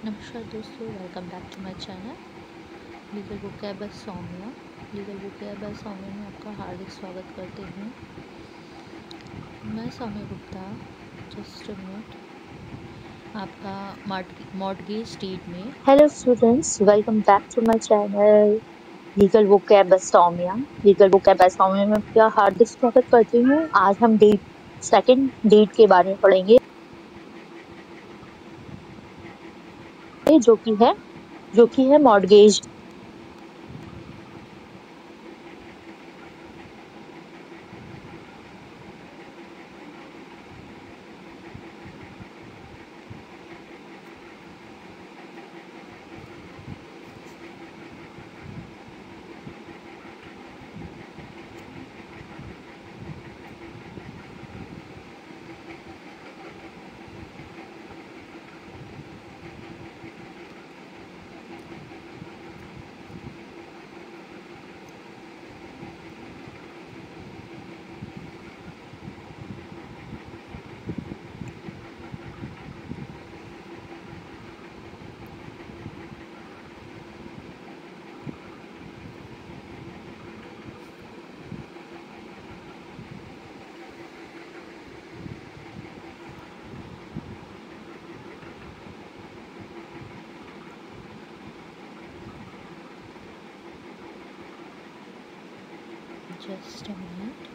नमस्कार दोस्तों, welcome back to my channel legal book है बाय सौम्या। लीगल बुक है बाय सौम्या में आपका हार्दिक स्वागत करते हैं। मैं Saumya Gupta. Just a minute. आपका मॉर्टगेज डीड में Hello students, welcome back to my channel legal book है बस सौम्या। लीगल बुक है बस सौम्या में आपका हार्दिक स्वागत करती हूँ। आज हम सेकंड डेट के बारे में पढ़ेंगे जो कि है मॉर्गेज। Just a minute.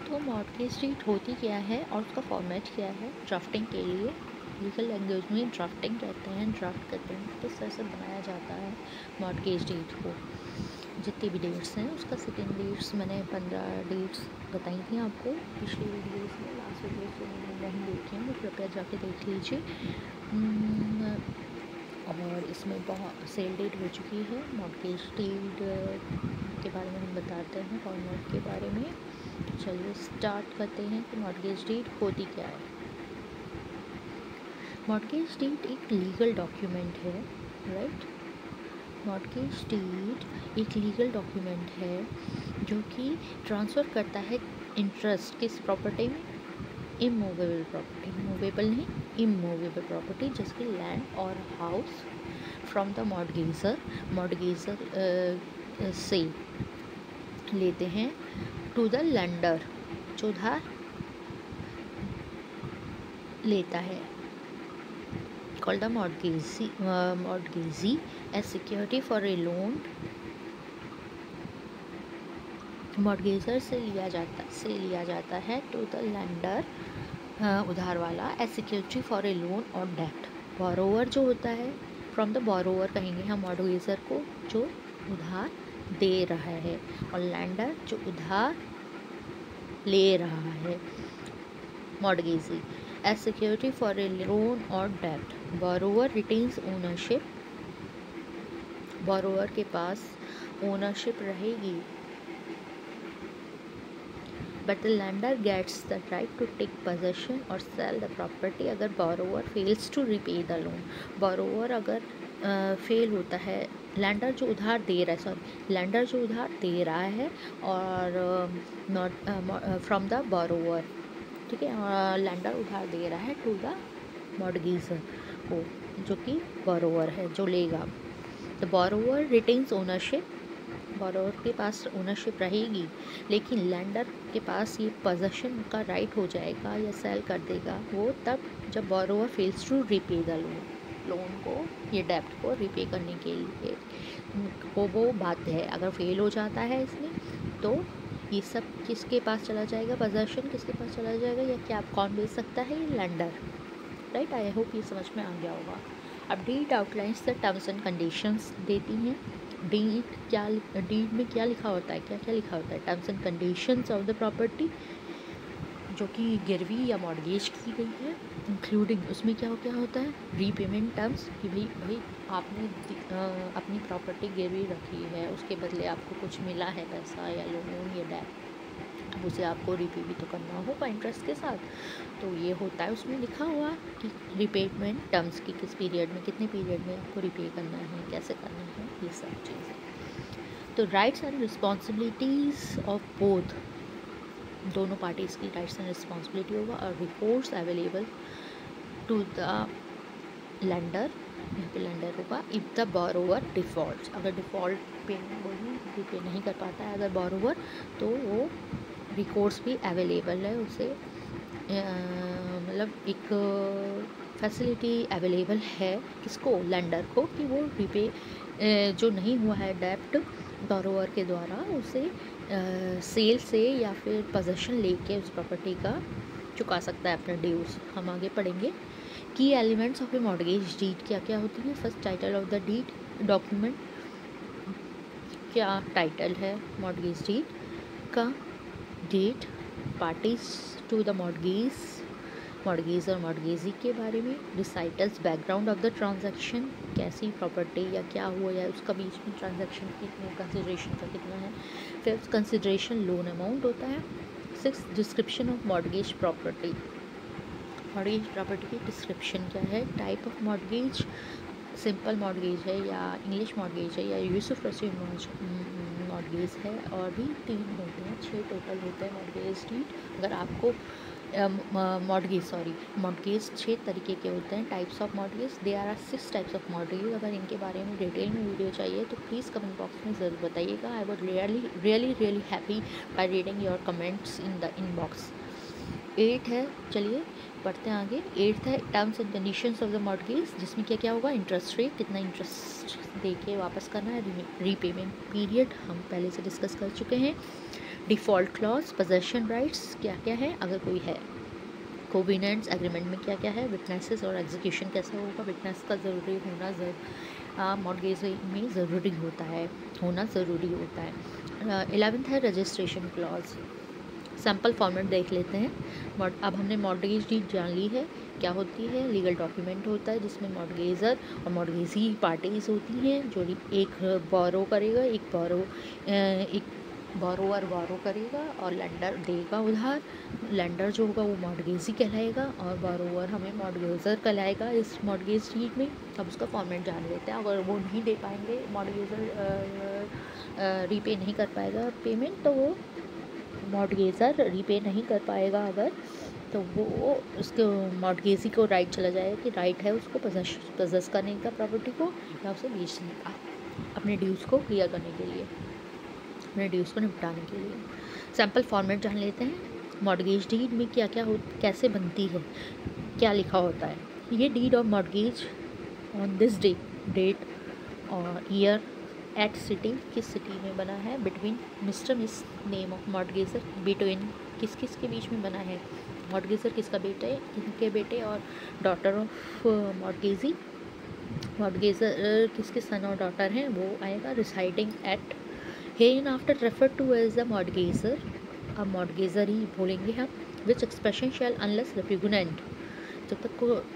तो मॉर्टगेज डीड होती क्या है और उसका फॉर्मेट क्या है ड्राफ्टिंग के लिए। लीगल लैंग्वेज में ड्राफ्टिंग कहते हैं, ड्राफ्ट करते हैं। किस तरह से बनाया जाता है मॉर्टगेज डीड को। जितनी भी डेट्स हैं उसका सेकेंड डेट्स मैंने 15 डेट्स बताई थी आपको पिछली वीडियोस में। लास्ट वीडियोस जो मैंने नहीं देखी हैं वो कृपया जाके देख लीजिए। और इसमें बहुत सेल डेट हो चुकी है। मॉर्टगेज डीड के बारे में हम बताते हैं, फॉर्मेट के बारे में। तो चलिए स्टार्ट करते हैं कि मॉर्टगेज डीड होती क्या है। मॉर्टगेज डीड एक लीगल डॉक्यूमेंट है, राइट। मॉर्टगेज डीड एक लीगल डॉक्यूमेंट है जो कि ट्रांसफ़र करता है इंटरेस्ट किस प्रॉपर्टी में, इमूवेबल प्रॉपर्टी, मूवेबल नहीं इमूवेबल प्रॉपर्टी, जैसे लैंड और हाउस, फ्रॉम द मॉर्टगेजर से लेते हैं टू द लेंडर, जो उधार लेता है, called the mortgagee as security for a loan. Mortgagor से लिया जाता है टू द लेंडर, उधार वाला, as security for a loan और डेट। बोरोवर जो होता है, फ्रॉम द बोरोवर कहेंगे हम मॉर्टगेजर को जो उधार दे रहा है, और लैंडर जो उधार ले रहा है, mortgagee as security for a loan और debt. Borrower retains ownership, borrower के पास ओनरशिप रहेगी, but the lender gets the right to take possession or sell the property अगर borrower fails to repay the loan। borrower अगर fail होता है, lander जो उधार दे रहा है, लैंडर जो उधार दे रहा है, और नॉट फ्रॉम द बोरोवर, ठीक है, लैंडर उधार दे रहा है टू द मॉर्टगेजर को, जो कि बोरोवर है, जो लेगा। The borrower retains ownership, borrower के पास ओनरशिप रहेगी, लेकिन लैंडर के पास ये पोजेशन का राइट हो जाएगा या सेल कर देगा वो तब जब borrower fails to repay the loan को, ये डेप्ट को रिपे करने के लिए वो बाध्य है। अगर फेल हो जाता है इसमें तो ये सब किसके पास चला जाएगा, पोजेशन किसके पास चला जाएगा, या क्या कौन बेच सकता है, ये लैंडर, राइट। आई होप ये समझ में आ गया होगा। अब deed outlines the terms and conditions देती हैं। डीड में क्या लिखा होता है, क्या क्या लिखा होता है, terms and conditions of the property जो कि गिरवी या मॉर्गेज की गई है, इंक्लूडिंग उसमें क्या क्या होता है, रीपेमेंट टर्म्स, कि भाई आपने अपनी प्रॉपर्टी गिरवी रखी है, उसके बदले आपको कुछ मिला है पैसा या लोन या डेट, अब उसे आपको रिपे भी तो करना होगा इंटरेस्ट के साथ। तो ये होता है उसमें लिखा हुआ कि रिपेमेंट टर्म्स की किस पीरियड में, कितने पीरियड में आपको रिपे करना है, कैसे करना है, ये सब चीज़ें। तो rights and responsibilities of both, दोनों पार्टीज़ की राइट्स एंड रिस्पॉन्सिबिलिटी होगा, और reports available to the lender, यहाँ पे लेंडर होगा, इफ़ द बोरोवर डिफ़ॉल्ट, अगर डिफ़ॉल्ट पे वही रिपे नहीं कर पाता है अगर बोरोवर, तो वो रिकोर्स भी अवेलेबल है उसे, मतलब एक फैसिलिटी अवेलेबल है किसको, लेंडर को, कि वो रिपे जो नहीं हुआ है डेप्ट बोरोवर के द्वारा उसे सेल से या फिर पोजेशन लेके उस प्रॉपर्टी का चुका सकता है अपना ड्यूज। हम आगे पढ़ेंगे की elements of a mortgage deed क्या क्या होती हैं। First, title of the deed document, क्या टाइटल है मॉर्गेज डीड का, date, parties to the mortgage, mortgage और मॉर्गेजी के बारे में, recitals background of the transaction, कैसी प्रॉपर्टी या क्या हुआ या उसका बीच में ट्रांजैक्शन कितने कंसिडरेशन का कितना है। फिफ्थ, कंसिडरेशन लोन अमाउंट होता है। Six, description of mortgage property, mortgage property की डिस्क्रिप्शन क्या है, type of mortgage, simple mortgage है या इंग्लिश मॉर्गेज है या यूसुफ रसीद मॉर्गेज है, और भी 3 होते हैं, 6 टोटल होते हैं मॉर्गेज डीड। अगर आपको मॉर्गेज 6 तरीके के होते हैं, types of mortgage, they are 6 types of mortgage. अगर इनके बारे में डिटेल में वीडियो चाहिए तो प्लीज़ कमेंट बॉक्स में ज़रूर बताइएगा। आई would really happy by reading your comments in the inbox. 8 है, चलिए पढ़ते हैं आगे। 8 है terms and conditions of the mortgage, जिसमें क्या क्या होगा, इंटरेस्ट रेट, कितना इंटरेस्ट दे के वापस करना है, रीपेमेंट पीरियड हम पहले से डिस्कस कर चुके हैं, डिफ़ॉल्ट क्लॉज, पोजेशन राइट्स क्या क्या है अगर कोई है, कोविनेंट्स एग्रीमेंट में क्या क्या है, विटनेसेस और एग्जीक्यूशन कैसा होगा, विटनेस का ज़रूरी होना मॉर्गेज में ज़रूरी होता है, होना ज़रूरी होता है। 11th है रजिस्ट्रेशन क्लॉज, सैम्पल फॉर्मेट देख लेते हैं। अब हमने मॉर्गेज डीड जान ली है क्या होती है, लीगल डॉक्यूमेंट होता है जिसमें मॉर्गेजर और मॉर्गेजी पार्टीज होती हैं, जो एक बोरो करेगा, एक बोरोवर बोरो करेगा और लेंडर देगा उधार, लेंडर जो होगा वो मॉर्गेजी कहलाएगा और बोरोवर हमें मॉर्गेजर कहलाएगा इस मॉर्गेज डीड में। अब उसका फॉर्मेट जान लेते हैं। अगर वो नहीं दे पाएंगे, मॉर्गेजर रीपे नहीं कर पाएगा पेमेंट, तो वो मॉर्गेजर रीपे नहीं कर पाएगा अगर, तो वो उसके मॉर्गेजी को राइट चला जाएगा कि राइट है उसको पजेस करने का प्रॉपर्टी को या उसे बेचने का, अपने ड्यूज़ को क्लियर करने के लिए, अपने ड्यूज़ को निपटाने के लिए। सैम्पल फॉर्मेट जान लेते हैं। मॉर्गेज डीड में क्या क्या कैसे बनती है, क्या लिखा होता है। ये deed of mortgage on this date और ईयर एट सिटी, किस सिटी में बना है, between mister miss name of mortgagor, between किस किस के बीच में बना है, मॉर्गेजर किसका बेटे, किनके बेटे और डॉटर ऑफ मॉर्गेजी, मॉर्गेजर किसके सन और डॉटर हैं वो आएगा। Residing at hereinafter refer to as the mortgagor, अब मॉर्गेजर ही बोलेंगे हम, विच एक्सप्रेशन शैल अनलेस रिप्यूगनेंट, जब तक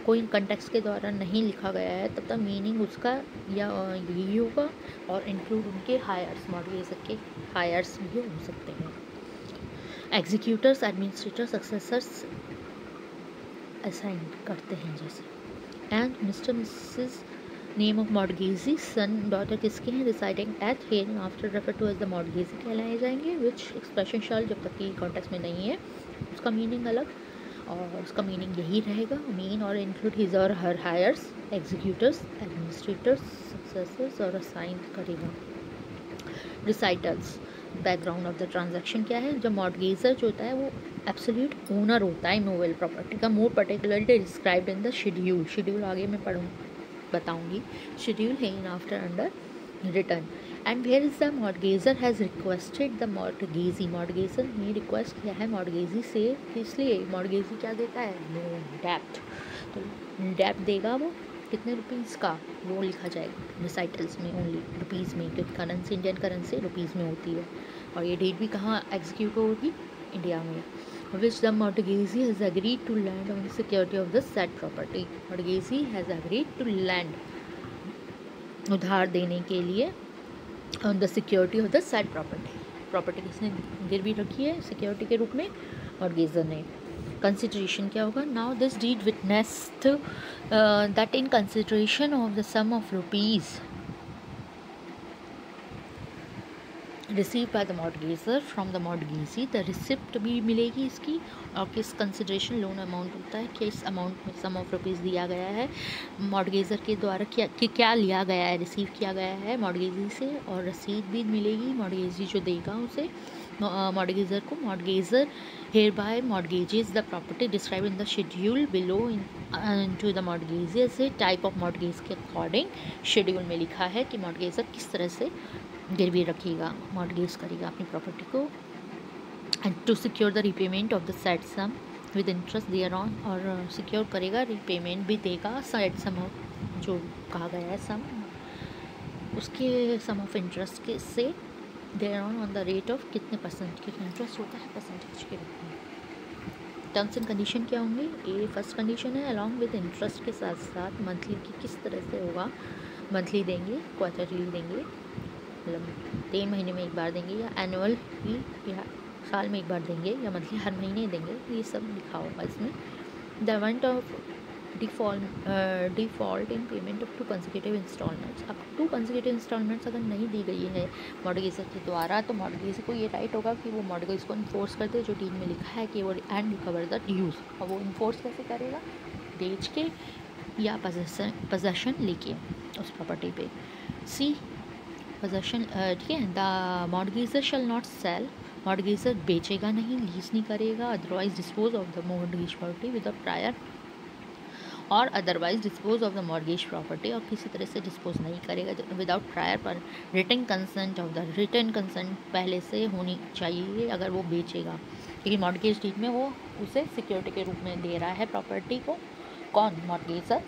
कोई कंटेक्स्ट के द्वारा नहीं लिखा गया है तब तक मीनिंग उसका या यही होगा, और इंक्लूड उनके हायर्स, मॉर्गेजर के हायर्स भी हो सकते हैं। एग्जीक्यूटर्स, एडमिनिस्ट्रेटर, सक्सेसर्स असाइन करते हैं जैसे। And mister missus name of mortgagee, son daughter किसके हैं, residing at hereafter refer to as the mortgagee कहलाए जाएंगे। विच एक्सप्रेशन शैल, जब तक कि कॉन्टेक्स्ट में नहीं है उसका मीनिंग अलग और उसका मीनिंग यही रहेगा, मीन और इंक्लूड हिज और हर हायर्स, एग्जीक्यूटर्स, एडमिनिस्ट्रेटर्स, सक्सेसर्स और असाइन करेगा। रिसाइटल्स, बैकग्राउंड ऑफ द ट्रांजैक्शन क्या है, जब मॉर्गेजर जो होता है वो एब्सोल्यूट ओनर होता है इमूवेबल प्रॉपर्टी का, more particularly described in the schedule आगे मैं बताऊंगी, शेड्यूल है in after under return. And where is the mortgagor has requested the mortgagee, mortgagor ने रिक्वेस्ट किया है मॉर्गेजी से, इसलिए मॉर्गेजी क्या देता है, लोन डेप्ट, तो डेप्ट देगा वो कितने रुपीज़ का, वो लिखा जाएगा रिसाइटल्स में ओनली रुपीज़ में, क्योंकि करेंसी इंडियन करेंसी रुपीज़ में होती है। और ये डेट भी कहाँ एग्जीक्यूट होगी, इंडिया में। Which the mortgagee has agreed to lend on the security of the said property, mortgagee has agreed to lend, उधार देने के लिए on the security of the said property, property किसने गिरवी रखी है सिक्योरिटी के रूप में, मॉर्गेजर ने। कंसिडरेशन क्या होगा, now this deed witnessed that in consideration of the sum of rupees receive by the mortgagor from the mortgagee, the receipt भी मिलेगी इसकी, और किस कंसिडरेशन लोन अमाउंट होता है, किस अमाउंट में सम ऑफ रुपीज़ दिया गया है मॉडगेजर के द्वारा, क्या लिया गया है, रिसीव किया गया है मॉडगेजी से, और रसीद भी मिलेगी मॉडगेजी जो देगा उसे मॉडगेजर को। Mortgager hereby mortgages the property describe in the schedule below in to the mortgager से टाइप ऑफ मॉडगेज के अकॉर्डिंग शेड्यूल में लिखा है कि मॉडगेजर किस तरह से गिरवी रखेगा, मॉडगेज करेगा अपनी प्रॉपर्टी को, and to secure the repayment of the said sum with interest thereon, और सिक्योर करेगा, रीपेमेंट भी देगा सेट सम जो कहा गया है सम, उसके सम ऑफ इंटरेस्ट के से thereon the rate of कितने परसेंट के इंटरेस्ट होता है परसेंटेज के रूप में। टर्म्स एंड कंडीशन क्या होंगे, ये फर्स्ट कंडीशन है अलॉन्ग विद इंटरेस्ट के साथ साथ मंथली की किस तरह से होगा, मंथली देंगे, क्वार्टरली देंगे, मतलब 3 महीने में एक बार देंगे, या एनुअल ही, या साल में एक बार देंगे, या मंथली हर महीने देंगे, ये सब लिखा होगा इसमें। The amount of default in payment of 2 consecutive instalments, अब 2 कंसेक्यूटिव इंस्टॉलमेंट्स अगर नहीं दी गई है मॉडगेजर के द्वारा, तो मॉडगेजर को ये राइट होगा कि वो मॉडगेज को इन्फोर्स करते जो डीड में लिखा है कि वो एंड रिकवर द ड्यूज, और वो इन्फोर्स कैसे करेगा, बेच के या पोजेसन लेके उस प्रॉपर्टी पे। सी पोजेसन, ठीक है। The mortgagor shall not sell, mortgagor बेचेगा नहीं, लीज नहीं करेगा, otherwise dispose of the mortgage property without prior, और otherwise dispose of the mortgage property, और किसी तरह से डिस्पोज नहीं करेगा विदाउट प्रायर पर written consent of the, written consent पहले से होनी चाहिए अगर वो बेचेगा, क्योंकि मॉडगेज डीड में वो उसे सिक्योरिटी के रूप में दे रहा है प्रॉपर्टी को, कौन, मॉडगेजर।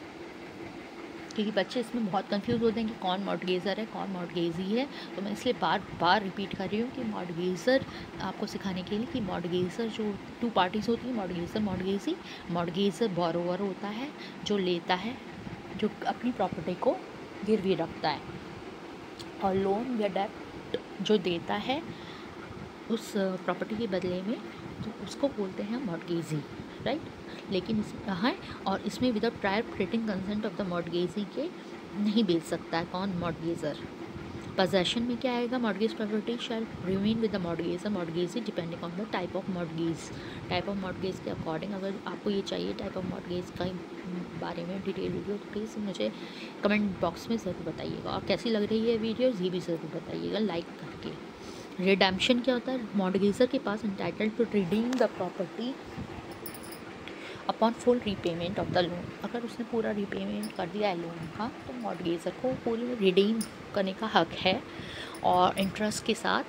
क्योंकि बच्चे इसमें बहुत कंफ्यूज होते हैं कि कौन मॉडगेजर है कौन मॉडगेजी है, तो मैं इसलिए बार बार रिपीट कर रही हूँ कि मॉडगेजर आपको सिखाने के लिए कि मॉडगेजर जो 2 पार्टीज़ होती हैं, मॉडगेजर मॉडगेजी, मॉडगेजर बोरोवर होता है जो लेता है, जो अपनी प्रॉपर्टी को गिरवी रखता है, और लोन या डेट जो देता है उस प्रॉपर्टी के बदले में, तो उसको बोलते हैं मॉडगेजी, राइट। लेकिन इस है, और इसमें without prior written consent of the mortgagee के नहीं बेच सकता है कौन, मॉडगेजर। पोजेसन में क्या आएगा, mortgage property shall remain with the mortgagor mortgagee depending on the type of mortgage, type of mortgage के अकॉर्डिंग। अगर आपको ये चाहिए टाइप ऑफ मॉडगेज का बारे में डिटेल वीडियो, तो प्लीज़ मुझे कमेंट बॉक्स में ज़रूर बताइएगा, और कैसी लग रही है वीडियो ये भी ज़रूर बताइएगा लाइक करके। रिडेम्पशन क्या होता है, मॉडगेजर के पास entitled to redeem the property upon full repayment of the loan, अगर उसने पूरा रीपेमेंट कर दिया है लोन का, तो मॉडगेजर को पूरी रिडीम करने का हक है, और इंटरेस्ट के साथ,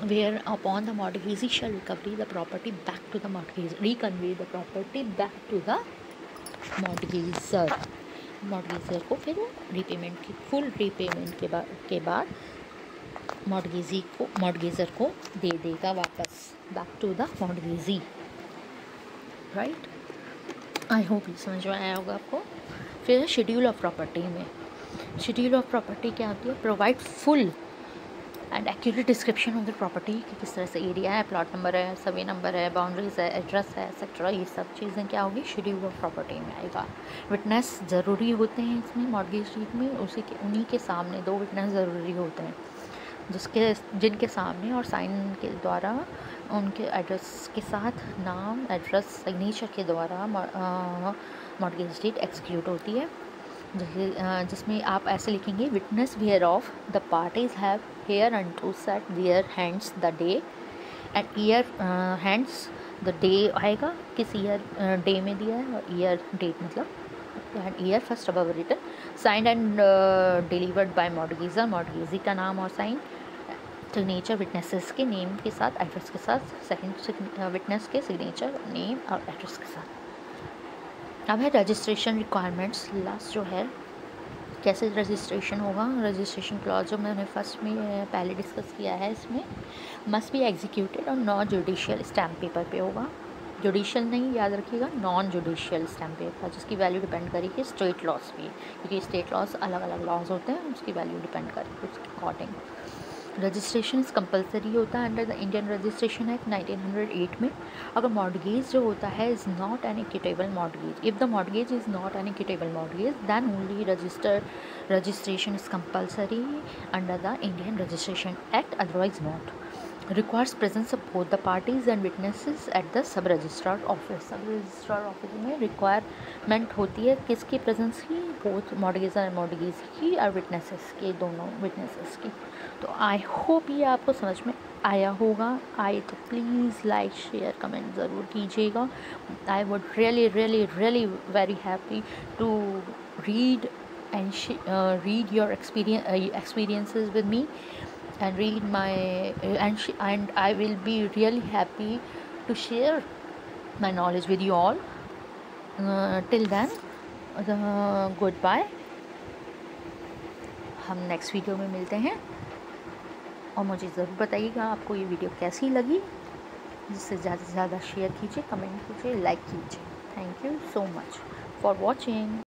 where upon the mortgagee shall recovery the property back to the mortgage, reconvey the property back to the mortgagor, mortgagor को फिर रीपेमेंट की फुल रीपेमेंट के बाद मॉडगेजर को दे देगा वापस back to the mortgagee, right. I hope ये समझ में आया होगा आपको। फिर शेड्यूल ऑफ प्रॉपर्टी में, शेड्यूल ऑफ प्रॉपर्टी क्या होती है, provide full and accurate description of the property कि किस तरह से एरिया है, प्लॉट नंबर है, सर्वे नंबर है, बाउंड्रीज है, एड्रेस है, एक्सेट्रा, ये सब चीज़ें क्या होगी, शेड्यूल ऑफ प्रॉपर्टी में आएगा। विटनेस ज़रूरी होते हैं इसमें मॉडगेज डीड में, उन्हीं के सामने 2 विटनेस ज़रूरी होते हैं, जिनके सामने और साइन के द्वारा उनके एड्रेस के साथ नाम, एड्रेस, सिग्नेचर के द्वारा मॉडगेज डीड एग्जीक्यूट होती है, जिसमें आप ऐसे लिखेंगे, witness whereof the parties have hereunto set their hands the day and year, hands the day आएगा, किस ईयर डे में दिया है, और ईयर डेट मतलब and year first above written, signed and delivered by mortgagor, mortgagee का नाम और साइन, सिग्नेचर विटनेसेस के नेम के साथ, एड्रेस के साथ, सेकंड विटनेस के सिग्नेचर, नेम और एड्रेस के साथ। अब है रजिस्ट्रेशन रिक्वायरमेंट्स, लास्ट जो है कैसे रजिस्ट्रेशन होगा, रजिस्ट्रेशन क्लॉज जो मैंने फर्स्ट में पहले डिस्कस किया है, इसमें मस्ट बी एग्जीक्यूटेड और नॉन जुडिशियल स्टैम्प पेपर पे होगा, जुडिशियल नहीं, याद रखिएगा, नॉन जुडिशियल स्टैम्प पेपर, जिसकी वैल्यू डिपेंड करेगी स्टेट लॉस पे, क्योंकि स्टेट लॉस अलग अलग लॉज होते हैं, उसकी वैल्यू डिपेंड करेगी उसके अकॉर्डिंग। रजिस्ट्रेशन कंपलसरी होता है under the Indian registration act 1908 में। अगर मॉर्गेज जो होता है is not an equitable mortgage, if the mortgage is not an equitable mortgage then only registration is compulsory under the Indian Registration Act, otherwise not. Requires presence of both the parties and witnesses at the सब registrar office. सब registrar office में requirement होती है किसकी presence की, both mortgagor and mortgage की और witnesses की, दोनों विटनेसेस की। तो आई होप ये आपको समझ में आया होगा। आए तो प्लीज़ लाइक शेयर कमेंट ज़रूर कीजिएगा। I would really very happy to read read your experiences with me and read my and I will be really happy to share my knowledge with you all. Till then, goodbye। हम next video में मिलते हैं और मुझे ज़रूर बताइएगा आपको ये वीडियो कैसी लगी। जिससे ज़्यादा से ज़्यादा शेयर कीजिए, कमेंट कीजिए, लाइक कीजिए। Thank you so much for watching.